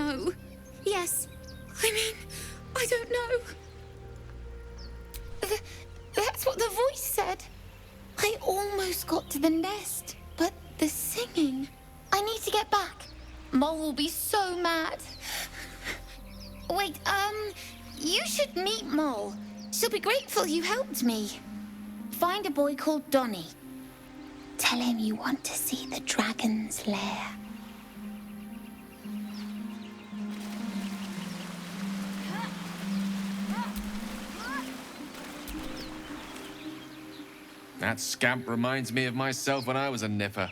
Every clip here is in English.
know. Yes. I mean, I don't know. That's what the voice said. I almost got to the nest, but the singing... I need to get back. Mole will be so mad. Wait, you should meet Mole. She'll be grateful you helped me. Find a boy called Donny. Tell him you want to see the dragon's lair. That scamp reminds me of myself when I was a nipper.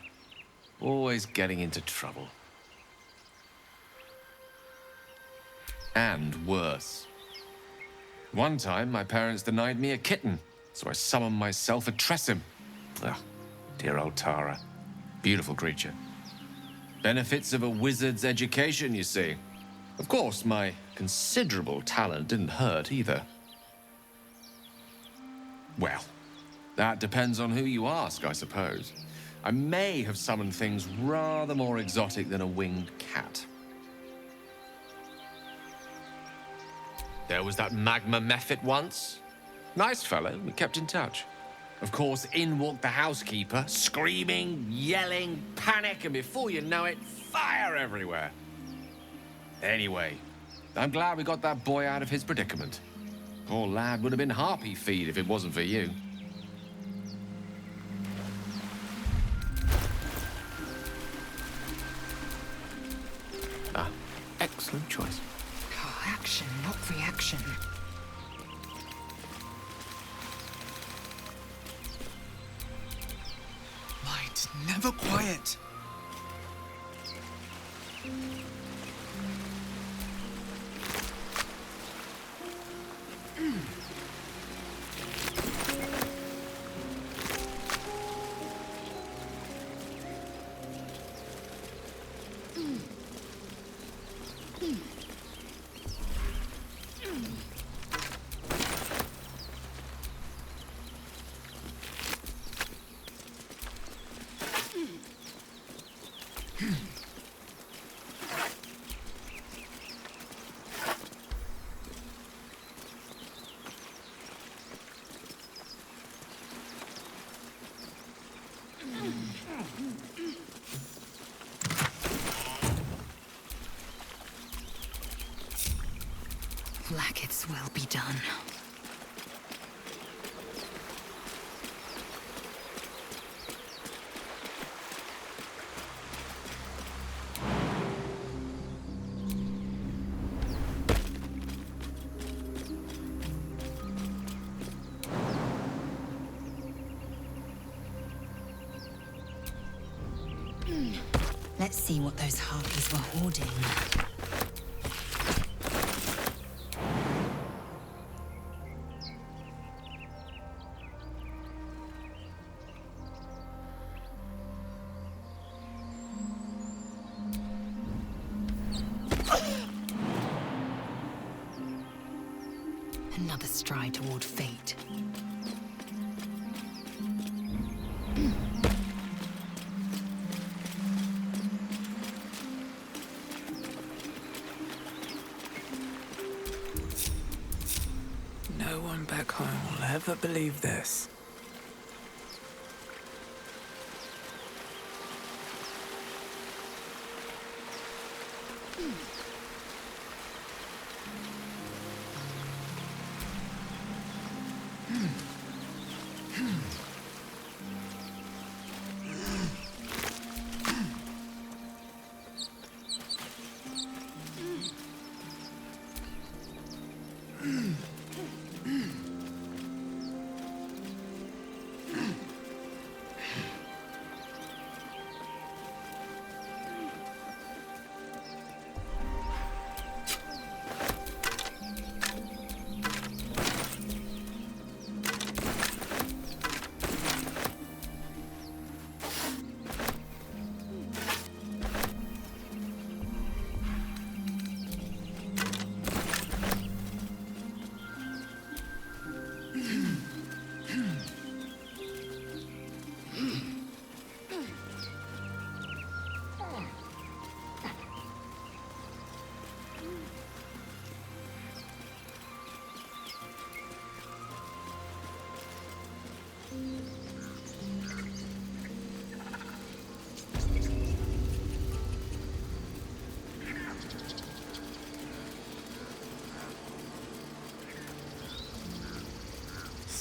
Always getting into trouble. And worse. One time, my parents denied me a kitten, so I summoned myself a Tressim. Ugh, dear old Tara. Beautiful creature. Benefits of a wizard's education, you see. Of course, my considerable talent didn't hurt either. Well, that depends on who you ask, I suppose. I may have summoned things rather more exotic than a winged cat. There was that magma mephit once. Nice fellow, we kept in touch. Of course, in walked the housekeeper, screaming, yelling, panic, and before you know it, fire everywhere. Anyway, I'm glad we got that boy out of his predicament. Poor lad would have been harpy feed if it wasn't for you. Ah, excellent choice. Oh, action, not reaction. Light, never quiet. Blacket's will be done. Let's see what those harpies were hoarding. Another stride toward fate. No one back home will ever believe this.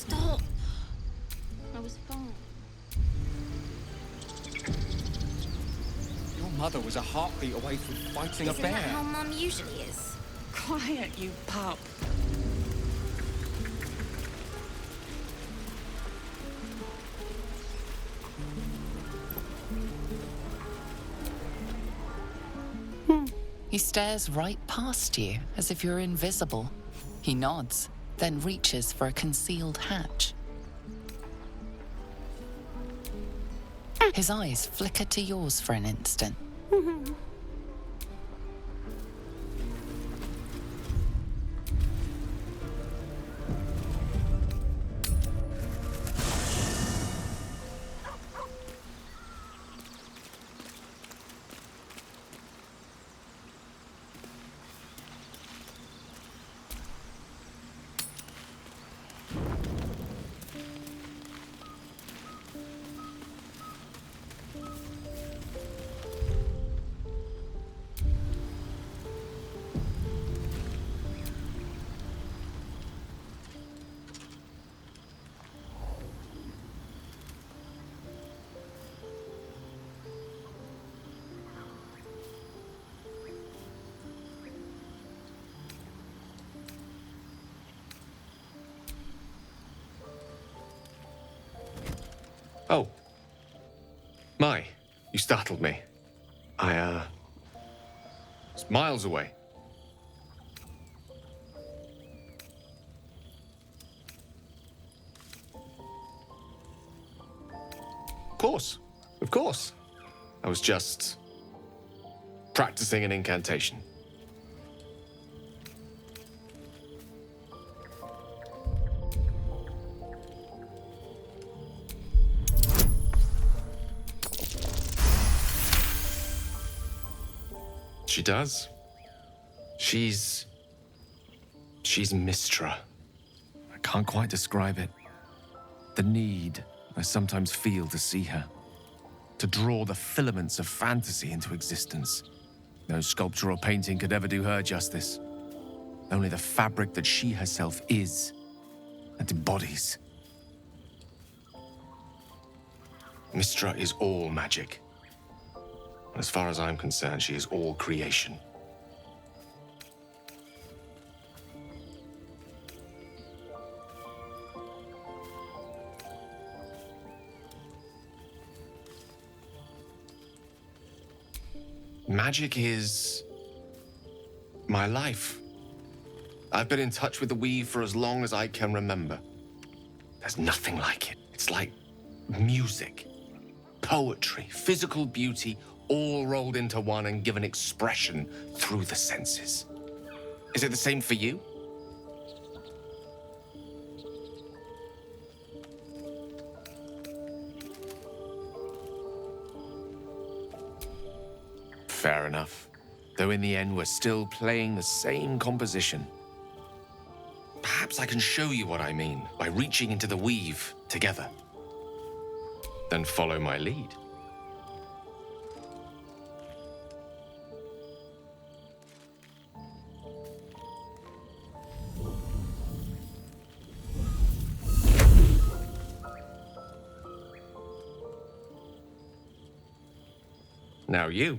Stop. I was fine. Your mother was a heartbeat away from fighting a Isn't bear. that how Mum usually is? Quiet, you pup. He stares right past you, as if you're invisible. He nods, then reaches for a concealed hatch. His eyes flicker to yours for an instant. Oh. My, you startled me. I, was miles away. Of course. I was just practicing an incantation. She does. She's Mistra. I can't quite describe it. The need I sometimes feel to see her. To draw the filaments of fantasy into existence. No sculpture or painting could ever do her justice. Only the fabric that she herself is and embodies. Mistra is all magic. As far as I'm concerned, she is all creation. Magic is my life. I've been in touch with the weave for as long as I can remember. There's nothing like it. It's like music, poetry, physical beauty, all rolled into one and given expression through the senses. Is it the same for you? Fair enough. Though in the end, we're still playing the same composition. Perhaps I can show you what I mean by reaching into the weave together. Then follow my lead. Now you.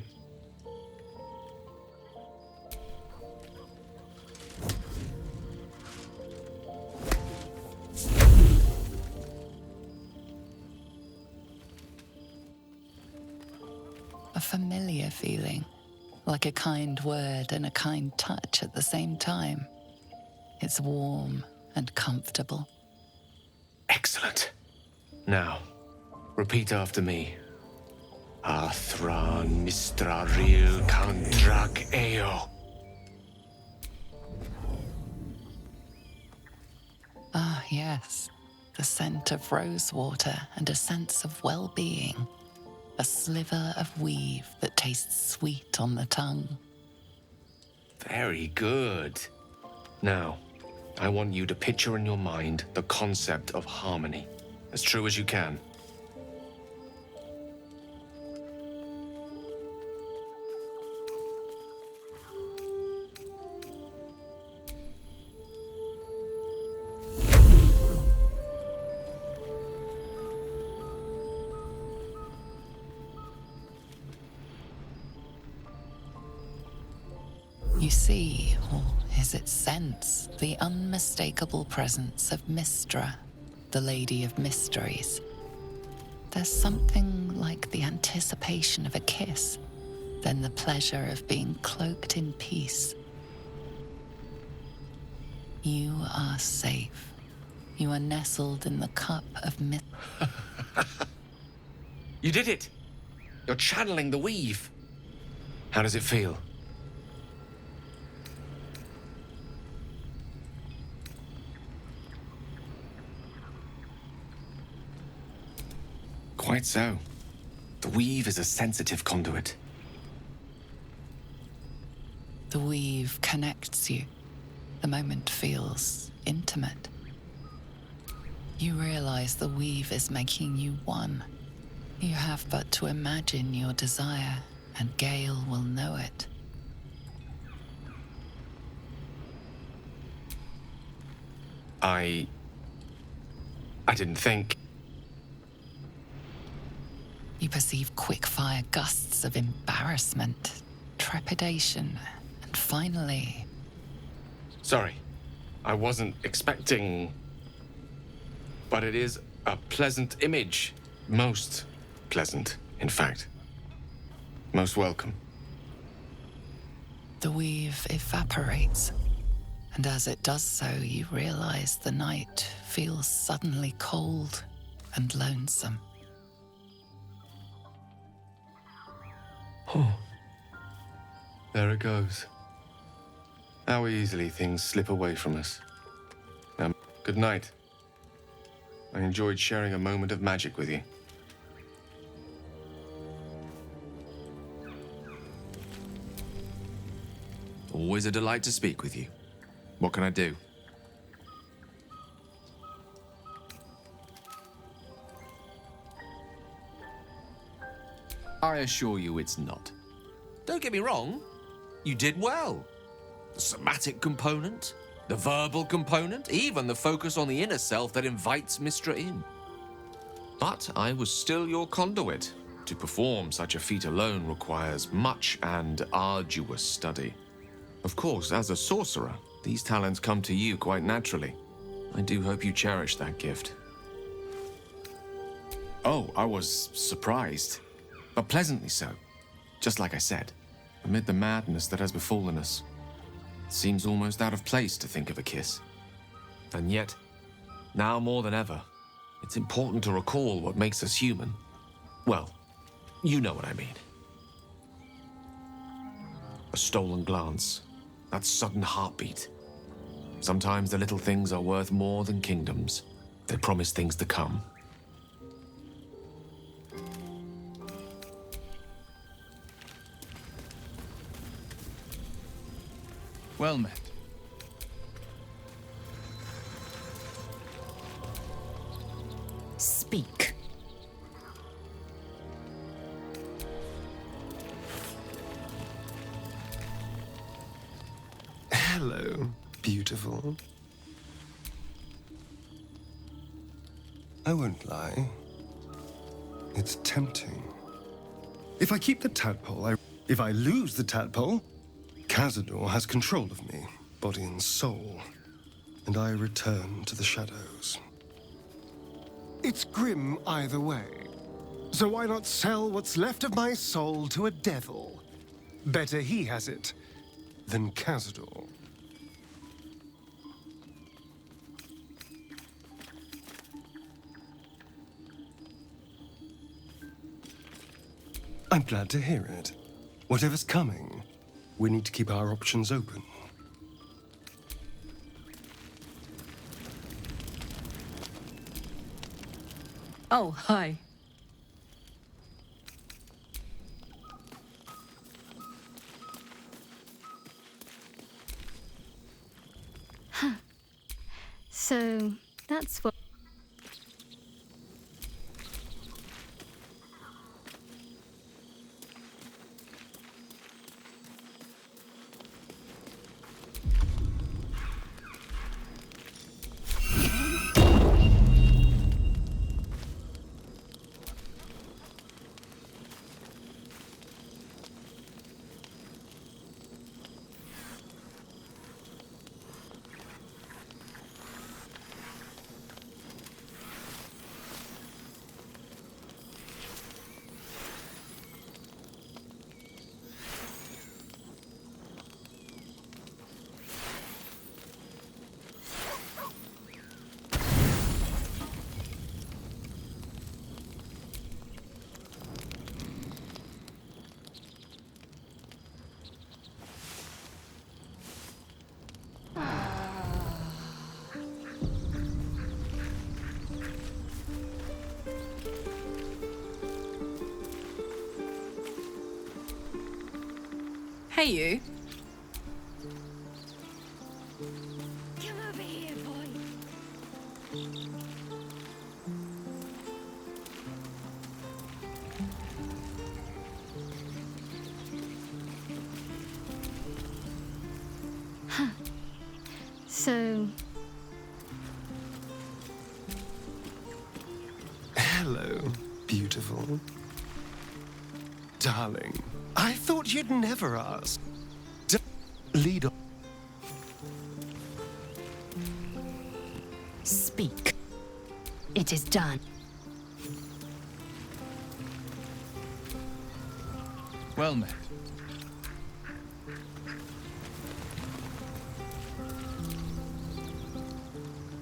A familiar feeling, like a kind word and a kind touch at the same time. It's warm and comfortable. Excellent. Now, repeat after me. Athran Mistraril Kantrak Eo. Ah, yes. The scent of rosewater and a sense of well-being. A sliver of weave that tastes sweet on the tongue. Very good. Now, I want you to picture in your mind the concept of harmony, as true as you can. see, or is it sense, the unmistakable presence of Mystra, the Lady of Mysteries. There's something like the anticipation of a kiss, then the pleasure of being cloaked in peace. You are safe. You are nestled in the cup of myth. You did it! You're channeling the weave. How does it feel? Quite so. The weave is a sensitive conduit. The weave connects you. The moment feels intimate. You realize the weave is making you one. You have but to imagine your desire, and Gale will know it. I didn't think. You perceive quick-fire gusts of embarrassment, trepidation, and finally... Sorry, I wasn't expecting... But it is a pleasant image. Most pleasant, in fact. Most welcome. The weave evaporates, and as it does so, you realize the night feels suddenly cold and lonesome. Oh. There it goes. How easily things slip away from us. Good night. I enjoyed sharing a moment of magic with you. Always a delight to speak with you. What can I do? I assure you it's not. Don't get me wrong, you did well. The somatic component, the verbal component, even the focus on the inner self that invites Mystra in. But I was still your conduit. To perform such a feat alone requires much and arduous study. Of course, as a sorcerer, these talents come to you quite naturally. I do hope you cherish that gift. Oh, I was surprised, but pleasantly so. Just like I said, amid the madness that has befallen us, it seems almost out of place to think of a kiss. And yet, now more than ever, it's important to recall what makes us human. Well, you know what I mean. A stolen glance, that sudden heartbeat. Sometimes the little things are worth more than kingdoms. They promise things to come. Well met. Speak. Hello, beautiful. I won't lie. It's tempting. If I keep the tadpole, if I lose the tadpole, Cazador has control of me, body and soul, and I return to the shadows. It's grim either way, so why not sell what's left of my soul to a devil? Better he has it than Cazador. I'm glad to hear it. Whatever's coming, we need to keep our options open. Oh, hi. So, that's what... Hey, you. Come over here, boy. Huh. So, Hello, beautiful. Darling, I thought you'd never ask. Lead on. Speak. It is done. Well met.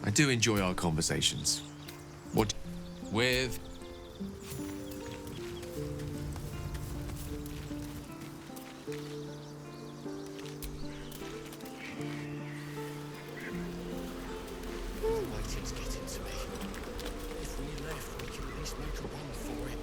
I do enjoy our conversations. What with? Waiting's getting to me. If we left, we could at least make a run for it.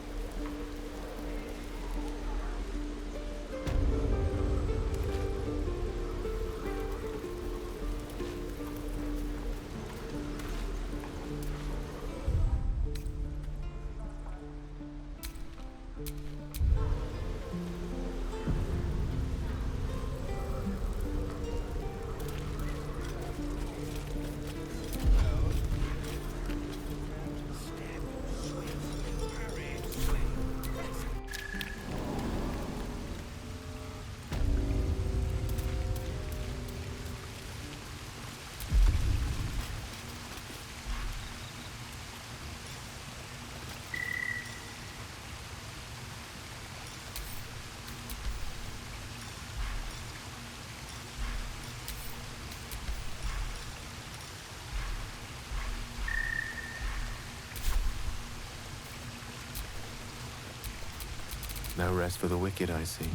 No rest for the wicked, I see.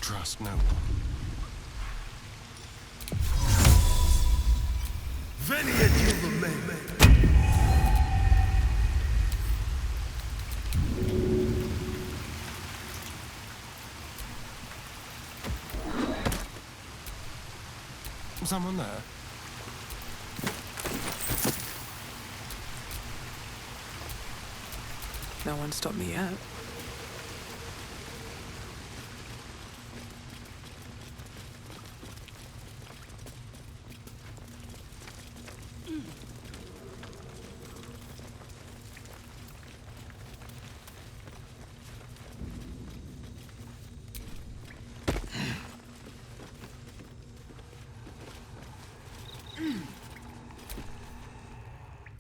Trust no one. Venia Juva Someone there? No one stopped me yet.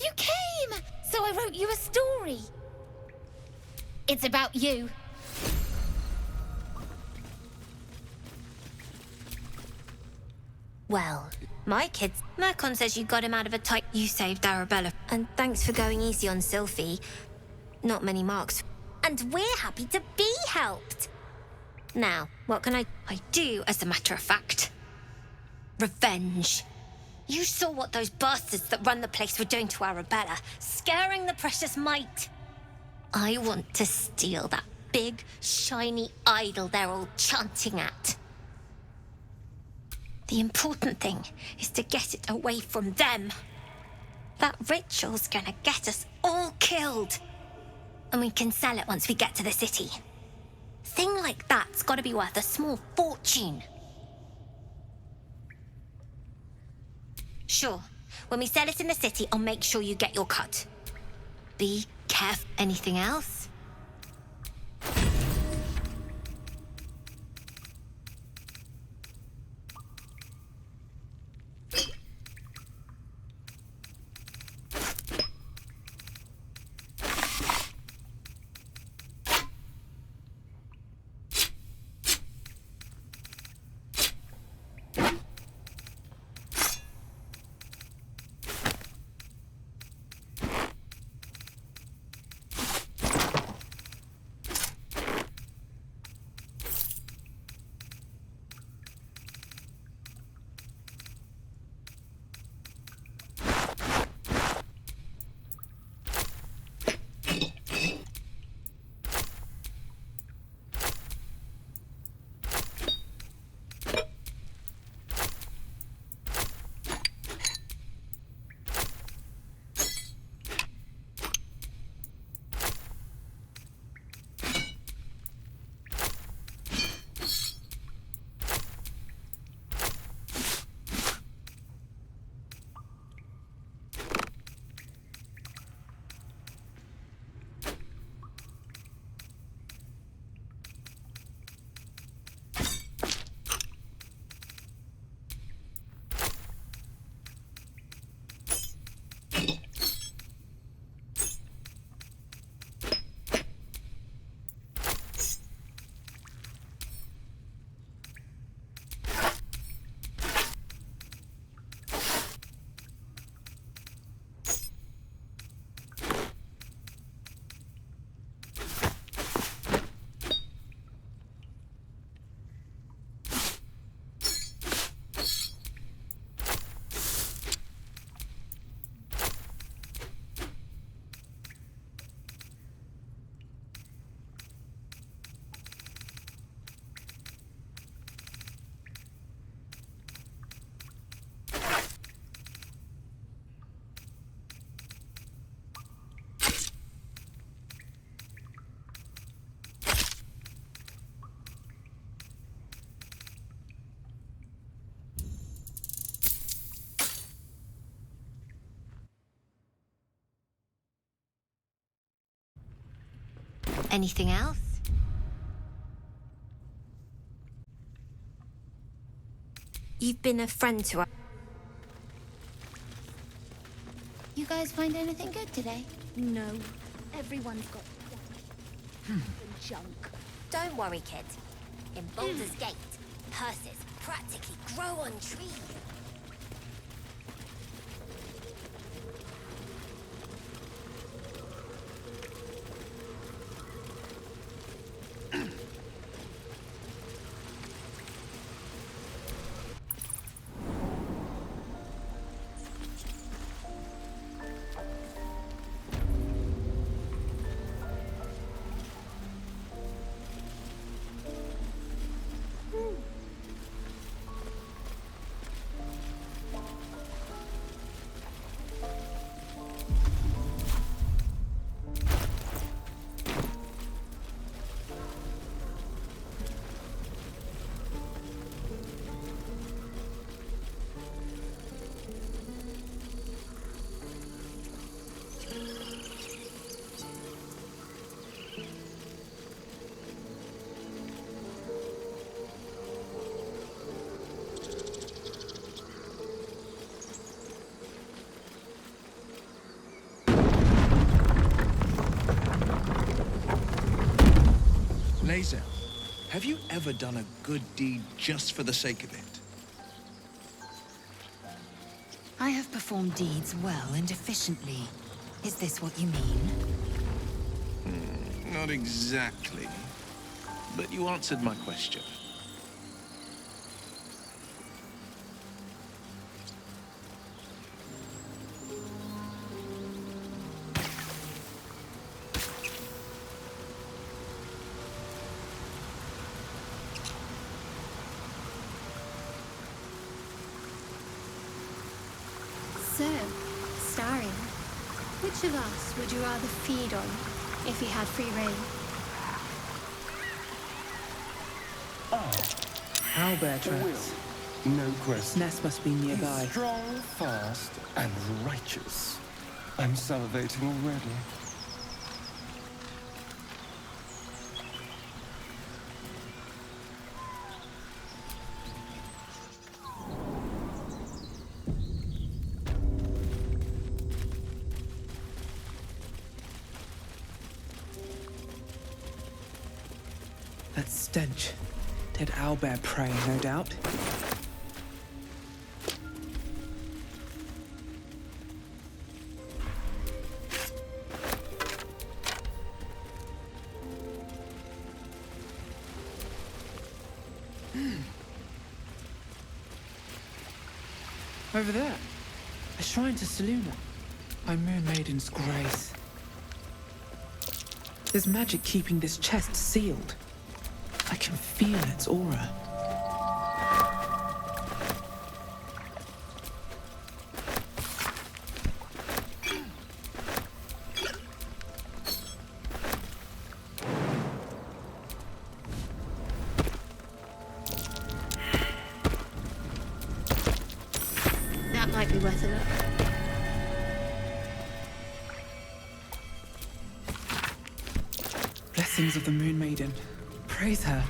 You came! So I wrote you a story. It's about you. Well, my kids. Mercon says you got him out of a tight. You saved Arabella. And thanks for going easy on Sylphie. Not many marks. And we're happy to be helped. Now, what can I do, as a matter of fact? Revenge. You saw what those bastards that run the place were doing to Arabella, scaring the precious mite. I want to steal that big, shiny idol they're all chanting at. The important thing is to get it away from them. That ritual's gonna get us all killed. And we can sell it once we get to the city. Thing like that's gotta be worth a small fortune. Sure, when we sell it in the city, I'll make sure you get your cut. Be careful. Anything else? Anything else? You've been a friend to us. You guys find anything good today? No. Everyone's got junk. Don't worry, kid. In Baldur's Gate, purses practically grow on trees. Laser, have you ever done a good deed just for the sake of it? I have performed deeds well and efficiently. Is this what you mean? Not exactly. But you answered my question. So, starring. Which of us would you rather feed on if you had free reign? Owlbear tracks. No question. Nest must be nearby. He's strong, fast, and righteous. I'm salivating already. That stench. Dead owlbear prey, no doubt. Over there. A shrine to Seluna. By Moon Maiden's grace. There's magic keeping this chest sealed. I can feel its aura. That might be worth a look. Blessings of the Moon Maiden. Praise her.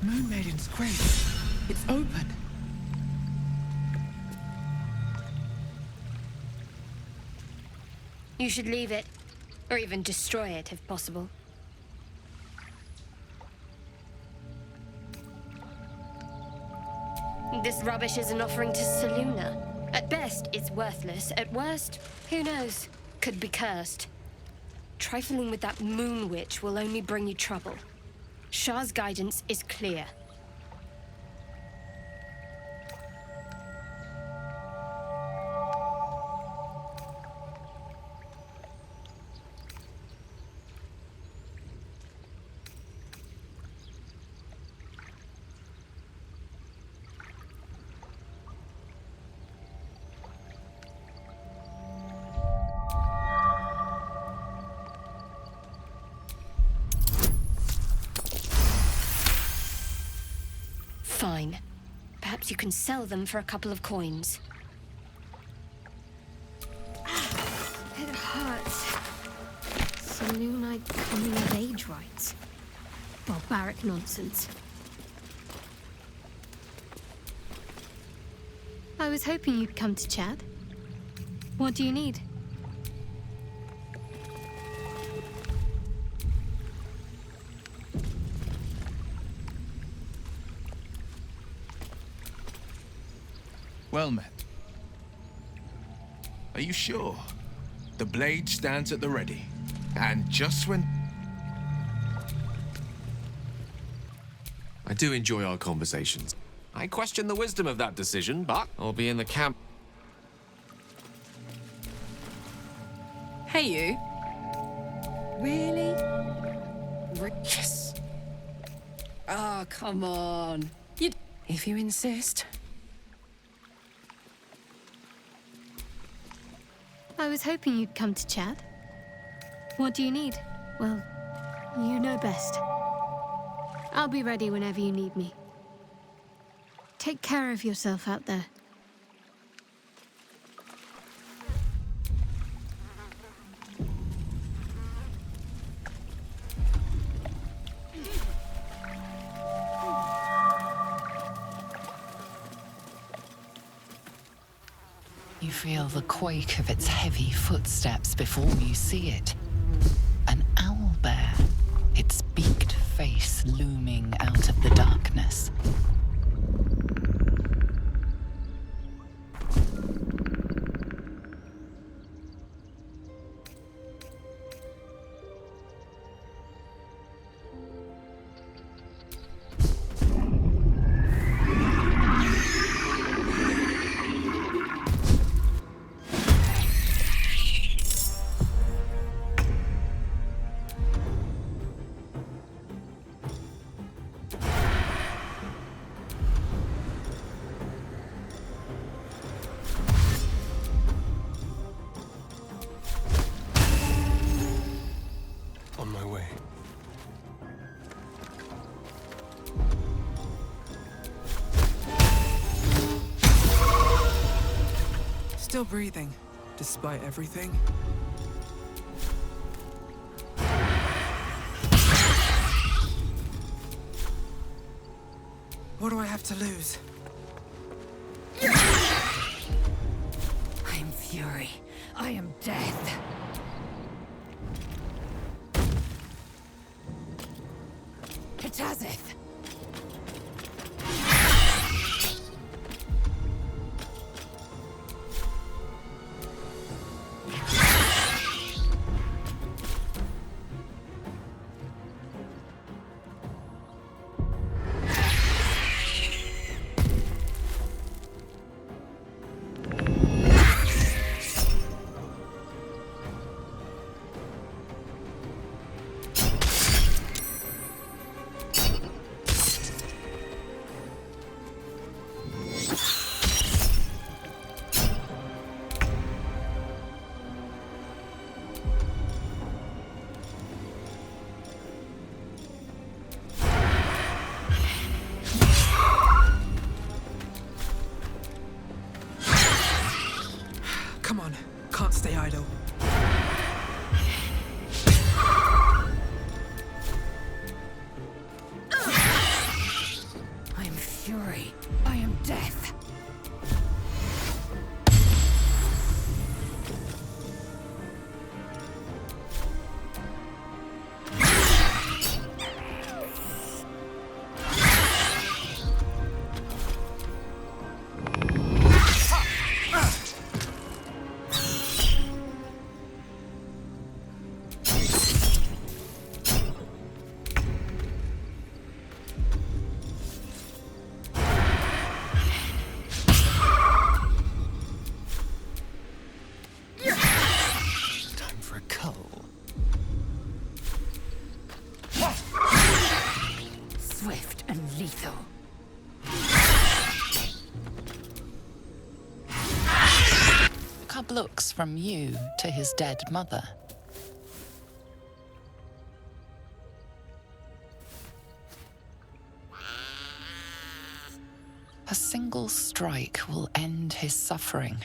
Moon Maiden's grace. It's open. You should leave it, or even destroy it if possible. This rubbish is an offering to Seluna. At best, it's worthless. At worst, who knows? Could be cursed. Trifling with that moon witch will only bring you trouble. Shah's guidance is clear. Fine. Perhaps you can sell them for a couple of coins. It hurts. Saloonite coming of age rites. Barbaric nonsense. I was hoping you'd come to chat. What do you need? Well met. Are you sure? The blade stands at the ready. And just when... I do enjoy our conversations. I question the wisdom of that decision, but I'll be in the camp. Hey, you. Really? Yes. Oh, come on. If you insist. I was hoping you'd come to chat. What do you need? Well, you know best. I'll be ready whenever you need me. Take care of yourself out there. You feel the quake of its heavy footsteps before you see it. An owlbear, its beaked face looming out of the darkness. On my way. Still breathing, despite everything. What do I have to lose? I am fury. I am death. Kitazith! Come on, can't stay idle. I am fury. I am death. Time for a cull. Swift and lethal. Cub looks from you to his dead mother. A single strike will end his suffering.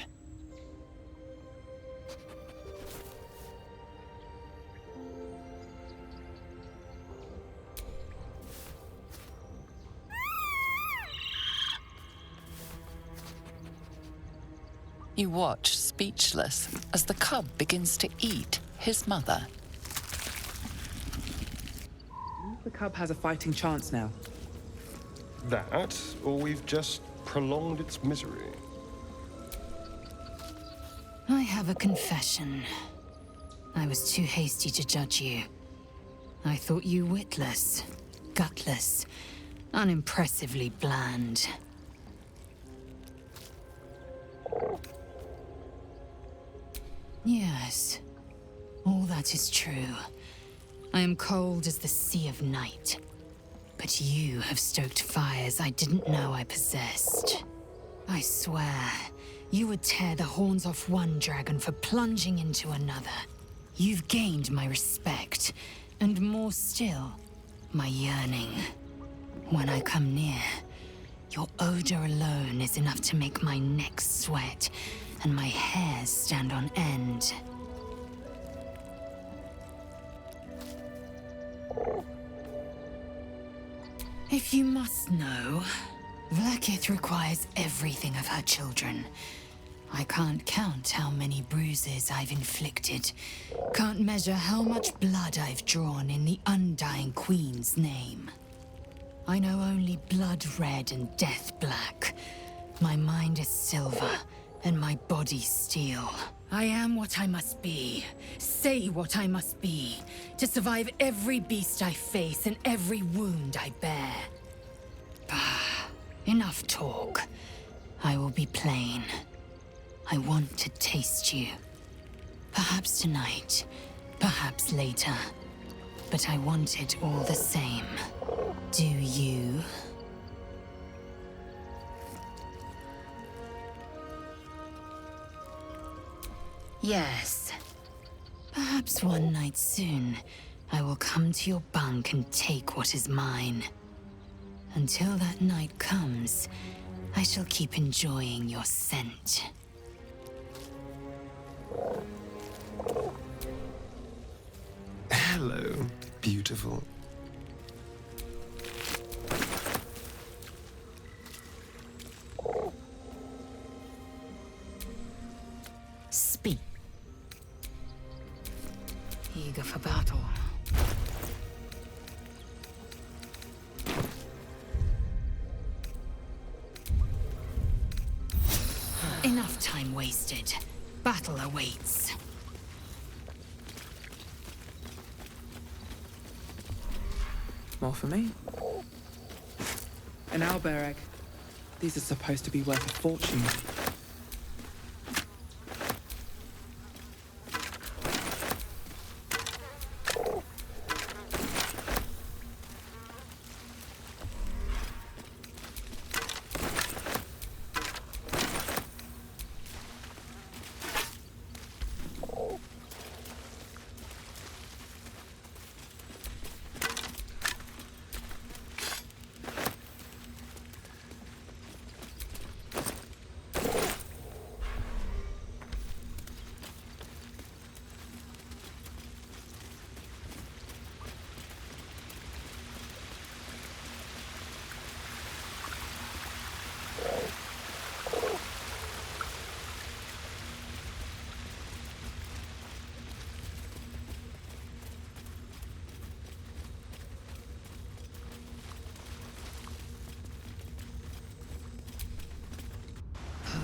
You watch, speechless, as the cub begins to eat his mother. The cub has a fighting chance now. That, or we've just prolonged its misery. I have a confession. I was too hasty to judge you. I thought you witless, gutless, unimpressively bland. Yes, all that is true. I am cold as the sea of night. But you have stoked fires I didn't know I possessed. I swear, you would tear the horns off one dragon for plunging into another. You've gained my respect, and more still, my yearning. When I come near, your odor alone is enough to make my neck sweat and my hairs stand on end. If you must know, Vlaakith requires everything of her children. I can't count how many bruises I've inflicted. Can't measure how much blood I've drawn in the Undying Queen's name. I know only blood red and death black. My mind is silver, and my body steel. I am what I must be, say what I must be, to survive every beast I face and every wound I bear. Bah, enough talk. I will be plain. I want to taste you. Perhaps tonight, perhaps later. But I want it all the same. Do you? Yes. Perhaps one night soon, I will come to your bunk and take what is mine. Until that night comes, I shall keep enjoying your scent. Hello, beautiful. Speak. Eager for battle. Enough time wasted. Battle awaits. More for me. An owlbear egg. These are supposed to be worth a fortune.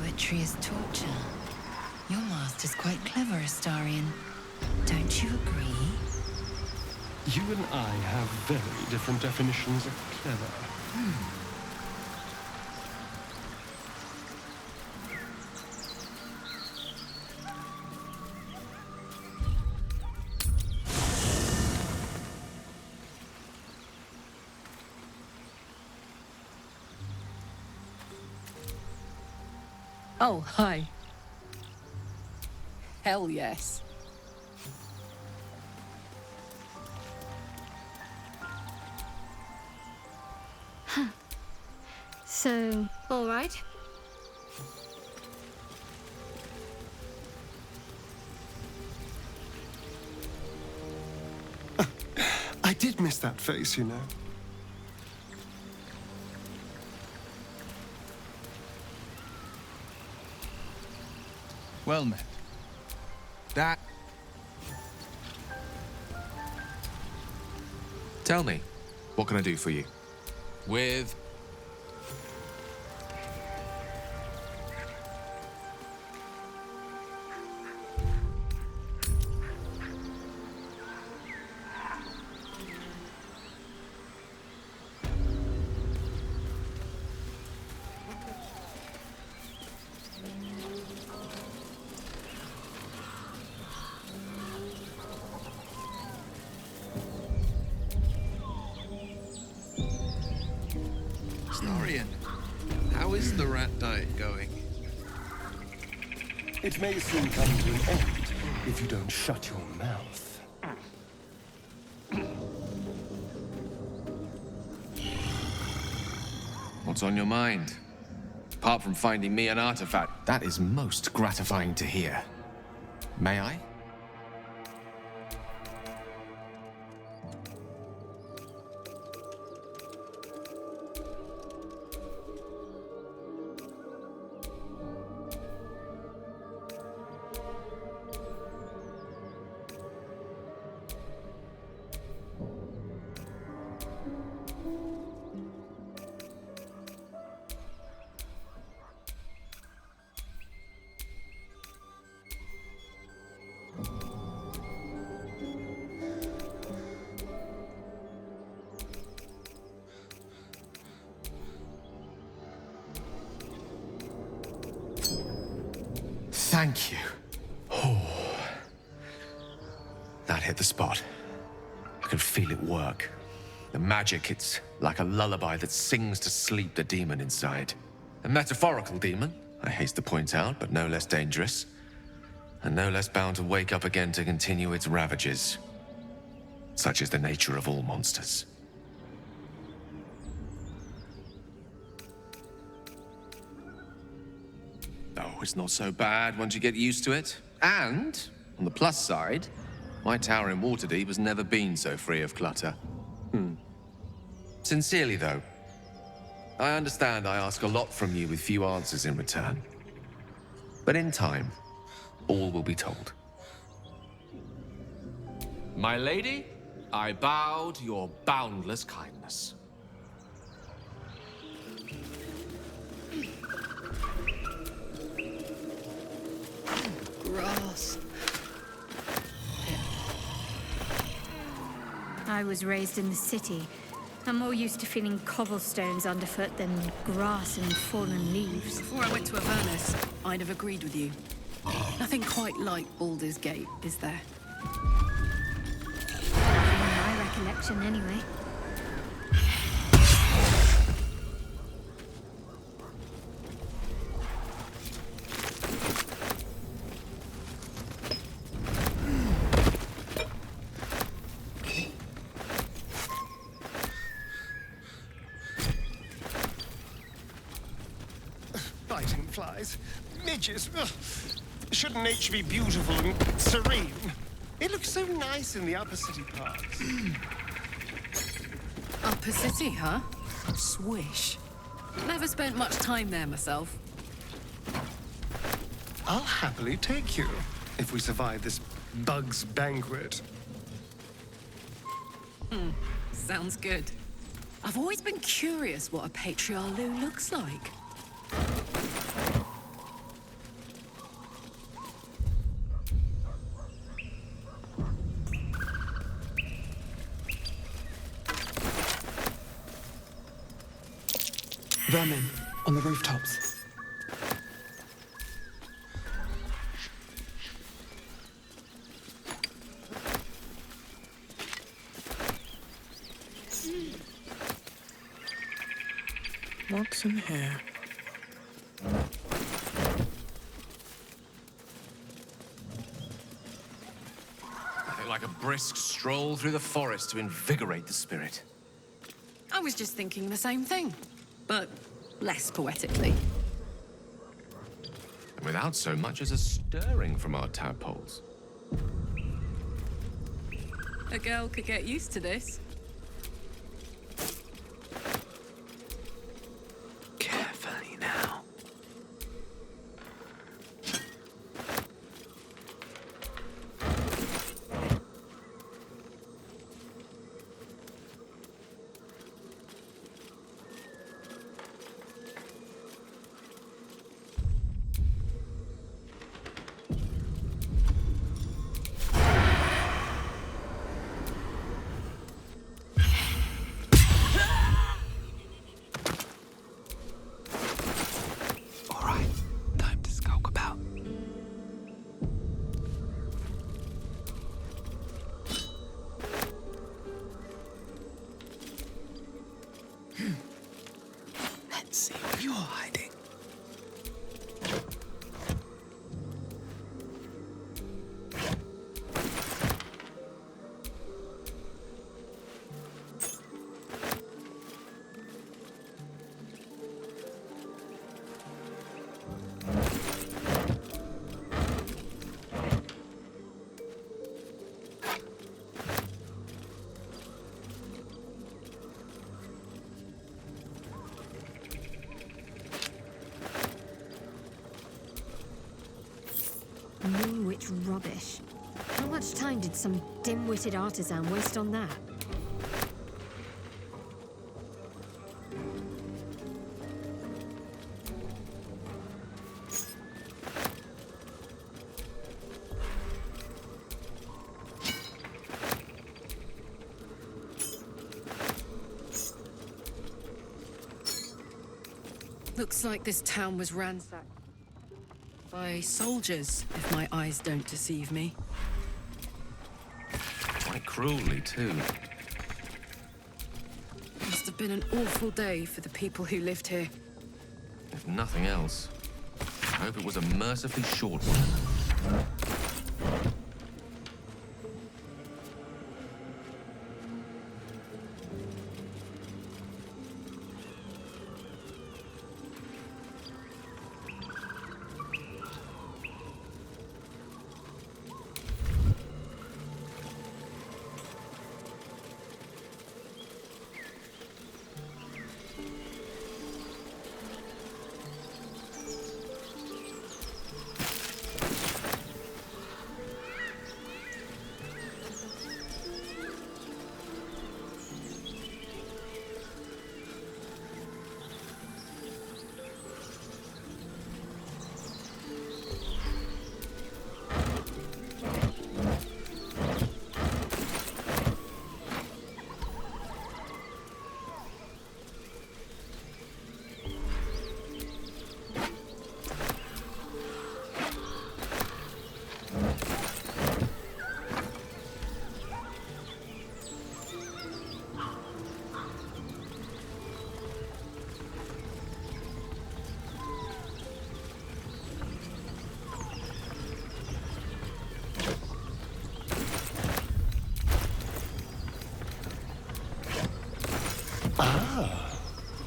Poetry is torture. Your master's quite clever, Astarion. Don't you agree? You and I have very different definitions of clever. Oh, hi. Hell yes. So, all right. I did miss that face, you know. Well met. That... Tell me, what can I do for you? With... Snorian, how is the rat diet going? It may soon come to an end if you don't shut your mouth. What's on your mind? Apart from finding me an artifact, that is most gratifying to hear. May I? Thank you. Oh. That hit the spot. I can feel it work. The magic, it's like a lullaby that sings to sleep the demon inside. A metaphorical demon, I haste to point out, but no less dangerous. And no less bound to wake up again to continue its ravages. Such is the nature of all monsters. Oh, it's not so bad once you get used to it. And, on the plus side, my tower in Waterdeep has never been so free of clutter. Sincerely, though, I understand I ask a lot from you with few answers in return. But in time, all will be told. My lady, I bow to your boundless kindness. Grass. I was raised in the city. I'm more used to feeling cobblestones underfoot than grass and fallen leaves. Before I went to Avernus, I'd have agreed with you. Nothing quite like Baldur's Gate, is there? In my recollection, anyway. Biting flies, midges. Ugh. Shouldn't nature be beautiful and serene? It looks so nice in the upper city parts. Upper City, huh? Swish. Never spent much time there myself. I'll happily take you if we survive this bug's banquet. Sounds good. I've always been curious what a Patriarlu looks like. Vermin on the rooftops. What's in here? Nothing like a brisk stroll through the forest to invigorate the spirit. I was just thinking the same thing. But less poetically. Without so much as a stirring from our tadpoles. A girl could get used to this. Carefully now. Let's see where you're hiding. Moonwitch rubbish. How much time did some dim-witted artisan waste on that? Looks like this town was ransacked by soldiers, if my eyes don't deceive me. Quite cruelly, too. Must have been an awful day for the people who lived here. If nothing else, I hope it was a mercifully short one.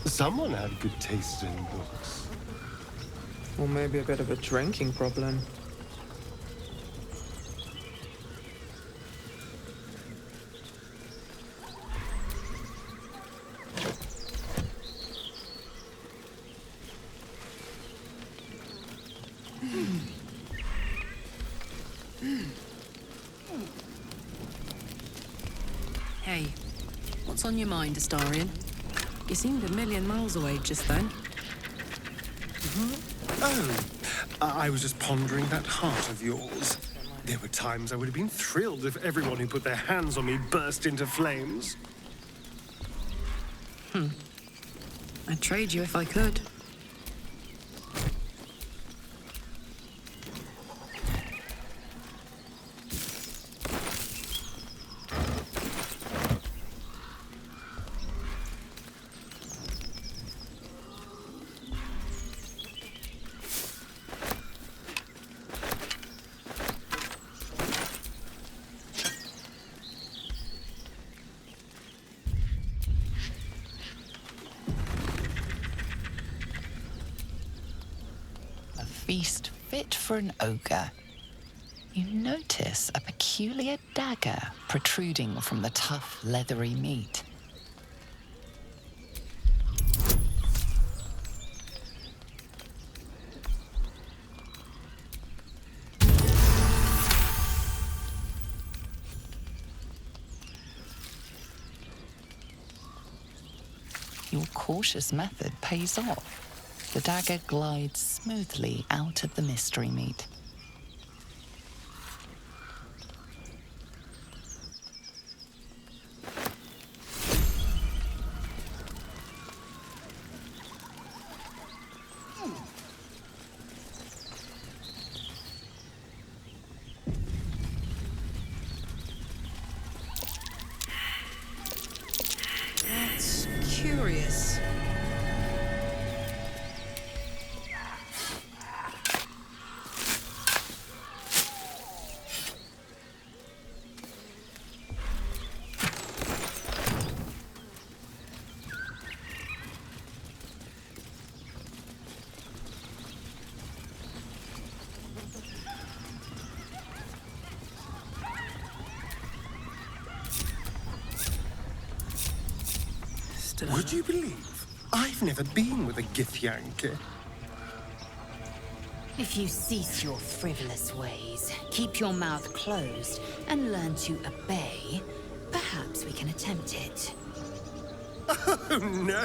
Someone had good taste in books. Or maybe a bit of a drinking problem. Hey, what's on your mind, Astarion? You seemed a million miles away just then. Oh, I was just pondering that heart of yours. There were times I would have been thrilled if everyone who put their hands on me burst into flames. I'd trade you if I could. A feast fit for an ogre. You notice a peculiar dagger protruding from the tough, leathery meat. Your cautious method pays off. The dagger glides smoothly out of the mystery meat. That's curious. Would you believe I've never been with a Githyanki? If you cease your frivolous ways, keep your mouth closed, and learn to obey, perhaps we can attempt it. Oh, no.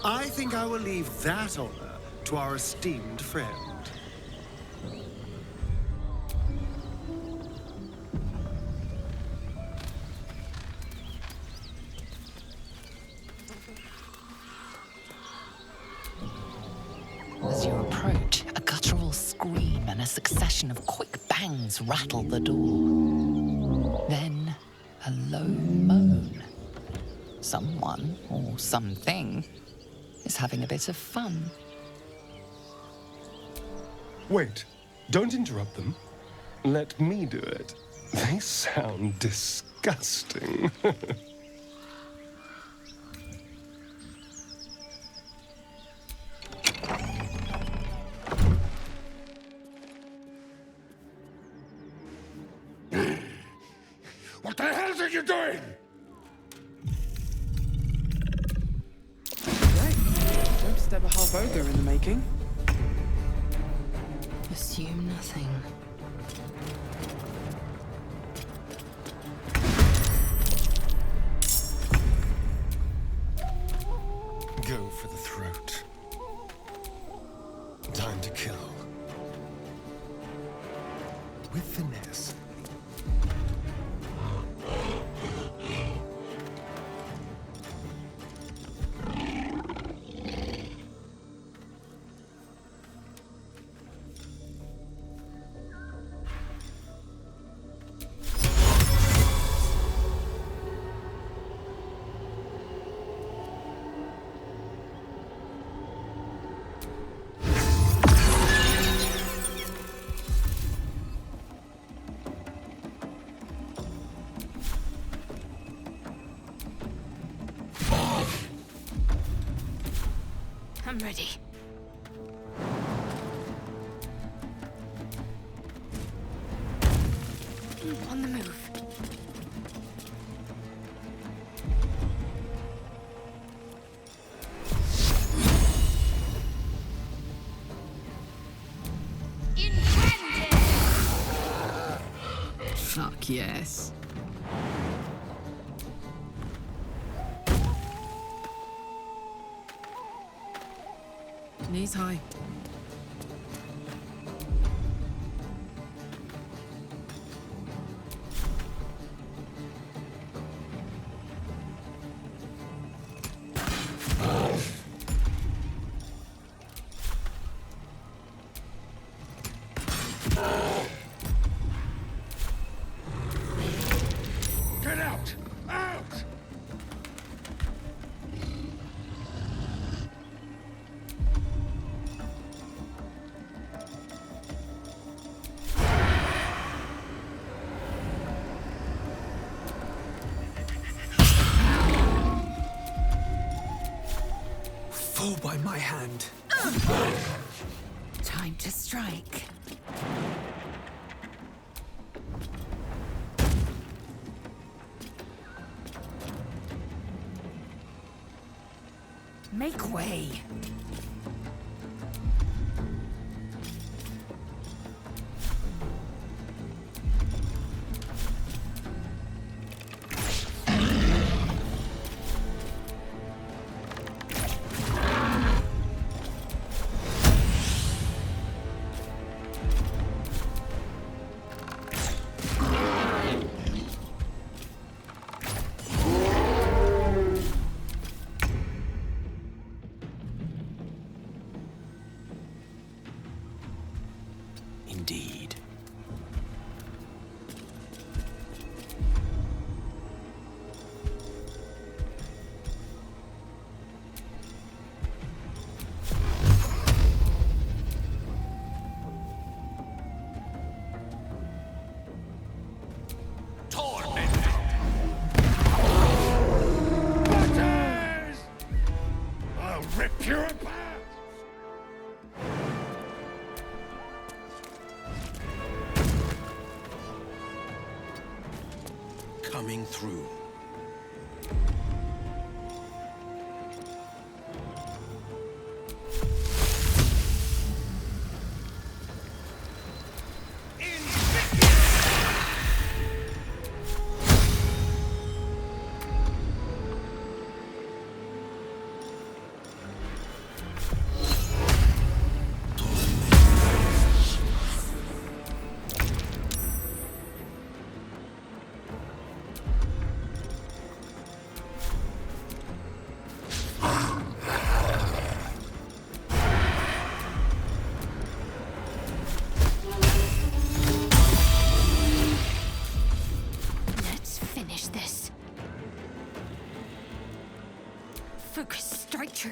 I think I will leave that honor to our esteemed friend. As you approach, a guttural scream and a succession of quick bangs rattle the door. Then, a low moan. Someone, or something, is having a bit of fun. Wait, don't interrupt them. Let me do it. They sound disgusting. What the hell are you doing? Don't stab a half ogre in the making. Assume nothing. Go for the throat. Time to kill. With finesse. I'm ready. On the move. Fuck yes. Knees high. Get out! Out! Fall by my hand. Time to strike. Make way. Indeed. I'll rip you apart! Coming through. Let's finish this. Focus, strike true.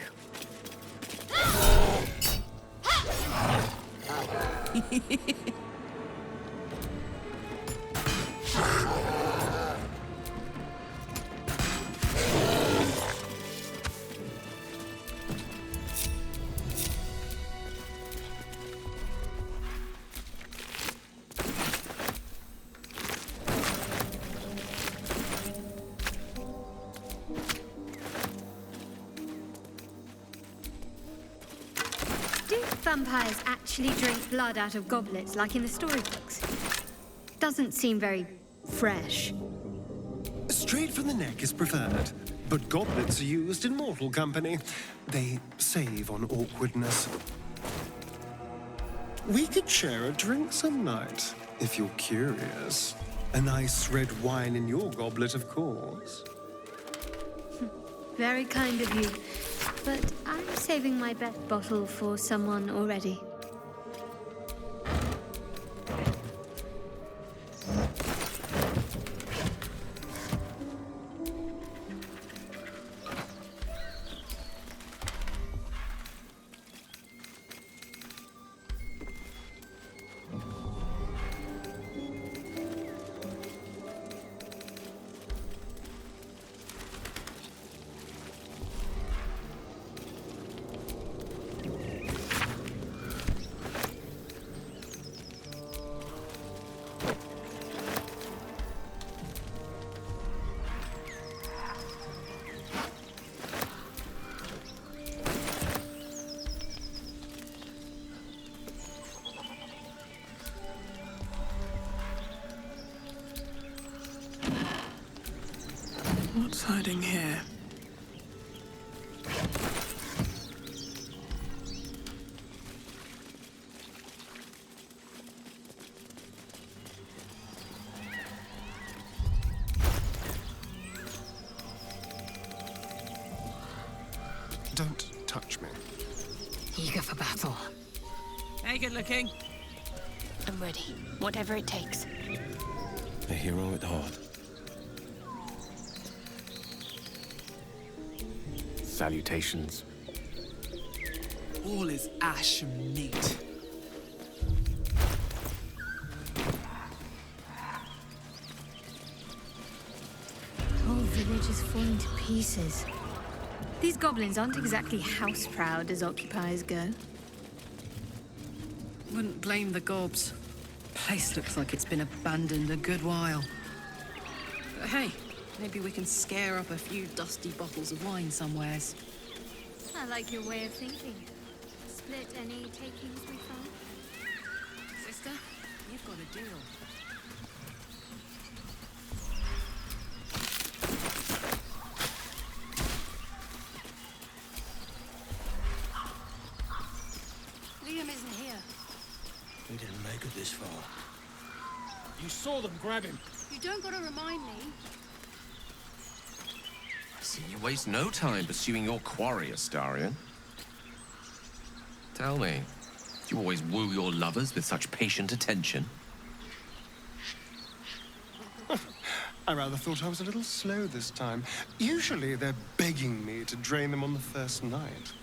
Do vampires actually drink blood out of goblets like in the storybooks? Doesn't seem very fresh. Straight from the neck is preferred, but goblets are used in mortal company. They save on awkwardness. We could share a drink some night, if you're curious. A nice red wine in your goblet, of course. Very kind of you. But I'm saving my best bottle for someone already. What's hiding here? Don't touch me. Eager for battle. Hey, good looking. I'm ready. Whatever it takes. A hero at heart. Salutations. All is ash and meat. The whole village is falling to pieces. These goblins aren't exactly house-proud as occupiers go. Wouldn't blame the gobs. Place looks like it's been abandoned a good while. But hey, maybe we can scare up a few dusty bottles of wine somewheres. I like your way of thinking. Split any takings we found? Sister, you've got a deal. Liam isn't here. He didn't make it this far. You saw them grab him. You don't gotta remind me. I see you waste no time pursuing your quarry, Astarion. Tell me, do you always woo your lovers with such patient attention? I rather thought I was a little slow this time. Usually they're begging me to drain them on the first night.